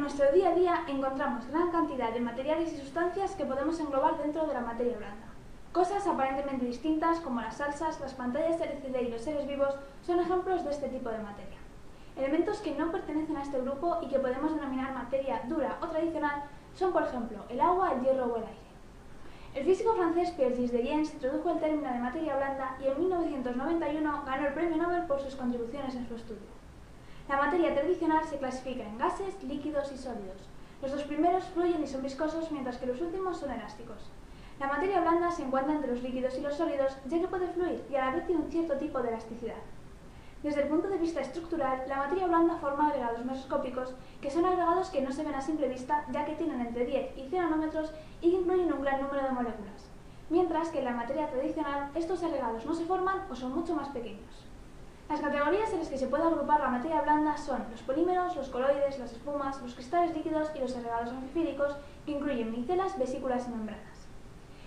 nuestro día a día encontramos gran cantidad de materiales y sustancias que podemos englobar dentro de la materia blanda. Cosas aparentemente distintas como las salsas, las pantallas LCD y los seres vivos son ejemplos de este tipo de materia. Elementos que no pertenecen a este grupo y que podemos denominar materia dura o tradicional son, por ejemplo, el agua, el hierro o el aire. El físico francés Pierre Gilles de Gennes introdujo el término de materia blanda y en 1991 ganó el premio Nobel por sus contribuciones en su estudio. La materia tradicional se clasifica en gases, líquidos y sólidos. Los dos primeros fluyen y son viscosos, mientras que los últimos son elásticos. La materia blanda se encuentra entre los líquidos y los sólidos, ya que puede fluir y a la vez tiene un cierto tipo de elasticidad. Desde el punto de vista estructural, la materia blanda forma agregados mesoscópicos, que son agregados que no se ven a simple vista, ya que tienen entre 10 y 100 nanómetros y incluyen un gran número de moléculas, mientras que en la materia tradicional estos agregados no se forman o son mucho más pequeños. Las categorías en las que se puede agrupar la materia blanda son los polímeros, los coloides, las espumas, los cristales líquidos y los agregados anfifílicos, que incluyen micelas, vesículas y membranas.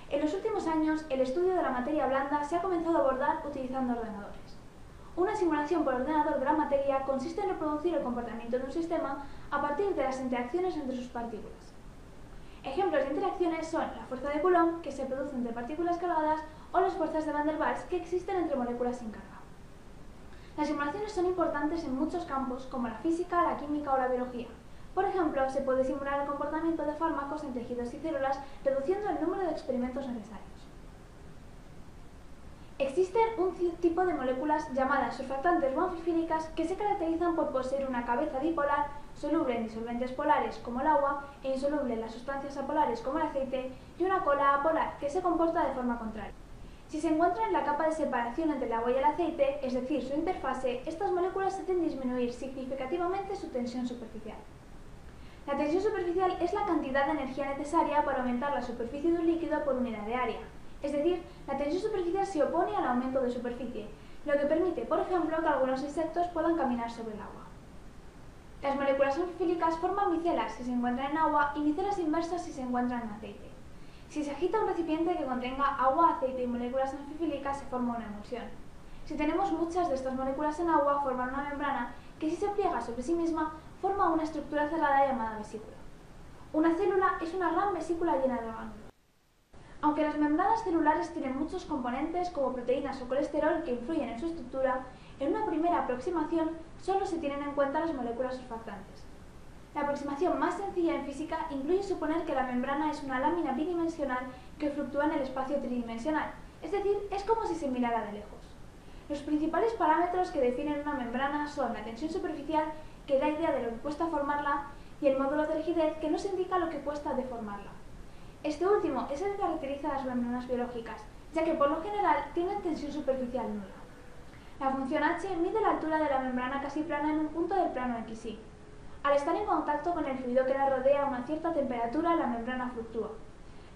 En los últimos años, el estudio de la materia blanda se ha comenzado a abordar utilizando ordenadores. Una simulación por ordenador de la materia consiste en reproducir el comportamiento de un sistema a partir de las interacciones entre sus partículas. Ejemplos de interacciones son la fuerza de Coulomb, que se produce entre partículas cargadas, o las fuerzas de Van der Waals, que existen entre moléculas sin carga. Las simulaciones son importantes en muchos campos, como la física, la química o la biología. Por ejemplo, se puede simular el comportamiento de fármacos en tejidos y células, reduciendo el número de experimentos necesarios. Existen un tipo de moléculas llamadas surfactantes o anfifílicas que se caracterizan por poseer una cabeza dipolar, soluble en disolventes polares como el agua e insoluble en las sustancias apolares como el aceite, y una cola apolar que se comporta de forma contraria. Si se encuentra en la capa de separación entre el agua y el aceite, es decir, su interfase, estas moléculas hacen disminuir significativamente su tensión superficial. La tensión superficial es la cantidad de energía necesaria para aumentar la superficie de un líquido por unidad de área. Es decir, la tensión superficial se opone al aumento de superficie, lo que permite, por ejemplo, que algunos insectos puedan caminar sobre el agua. Las moléculas anfifílicas forman micelas si se encuentran en agua y micelas inversas si se encuentran en aceite. Si se agita un recipiente que contenga agua, aceite y moléculas anfifílicas, se forma una emulsión. Si tenemos muchas de estas moléculas en agua, forman una membrana que, si se pliega sobre sí misma, forma una estructura cerrada llamada vesícula. Una célula es una gran vesícula llena de orgánulos. Aunque las membranas celulares tienen muchos componentes, como proteínas o colesterol, que influyen en su estructura, en una primera aproximación solo se tienen en cuenta las moléculas surfactantes. La aproximación más sencilla en física incluye suponer que la membrana es una lámina bidimensional que fluctúa en el espacio tridimensional, es decir, es como si se mirara de lejos. Los principales parámetros que definen una membrana son la tensión superficial, que da idea de lo que cuesta formarla, y el módulo de rigidez, que nos indica lo que cuesta deformarla. Este último es el que caracteriza a las membranas biológicas, ya que por lo general tienen tensión superficial nula. La función H mide la altura de la membrana casi plana en un punto del plano XY. Al estar en contacto con el fluido que la rodea a una cierta temperatura, la membrana fluctúa.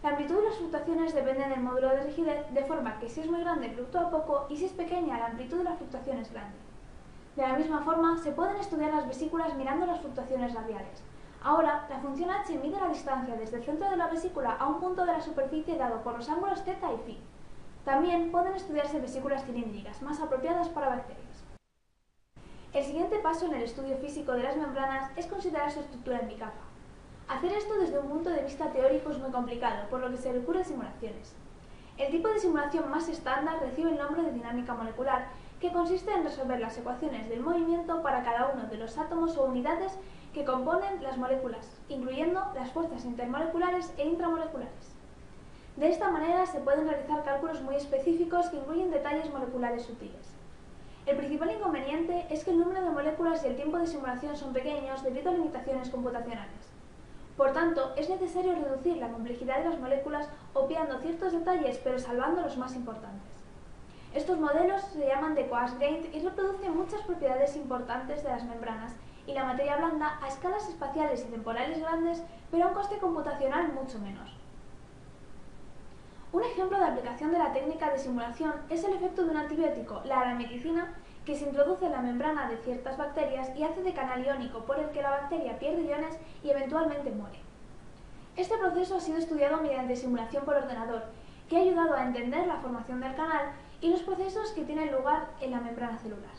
La amplitud de las fluctuaciones depende del módulo de rigidez, de forma que si es muy grande fluctúa poco y si es pequeña la amplitud de la fluctuación es grande. De la misma forma, se pueden estudiar las vesículas mirando las fluctuaciones radiales. Ahora, la función H mide la distancia desde el centro de la vesícula a un punto de la superficie dado por los ángulos θ y φ. También pueden estudiarse vesículas cilíndricas, más apropiadas para bacterias. El siguiente paso en el estudio físico de las membranas es considerar su estructura en bicapa. Hacer esto desde un punto de vista teórico es muy complicado, por lo que se recurre a simulaciones. El tipo de simulación más estándar recibe el nombre de dinámica molecular, que consiste en resolver las ecuaciones del movimiento para cada uno de los átomos o unidades que componen las moléculas, incluyendo las fuerzas intermoleculares e intramoleculares. De esta manera se pueden realizar cálculos muy específicos que incluyen detalles moleculares sutiles. El principal inconveniente es que el número de moléculas y el tiempo de simulación son pequeños debido a limitaciones computacionales. Por tanto, es necesario reducir la complejidad de las moléculas obviando ciertos detalles pero salvando los más importantes. Estos modelos se llaman de coarse-grained y reproducen muchas propiedades importantes de las membranas y la materia blanda a escalas espaciales y temporales grandes, pero a un coste computacional mucho menor. Un ejemplo de aplicación de la técnica de simulación es el efecto de un antibiótico, la aramicina, que se introduce en la membrana de ciertas bacterias y hace de canal iónico por el que la bacteria pierde iones y eventualmente muere. Este proceso ha sido estudiado mediante simulación por ordenador, que ha ayudado a entender la formación del canal y los procesos que tienen lugar en la membrana celular.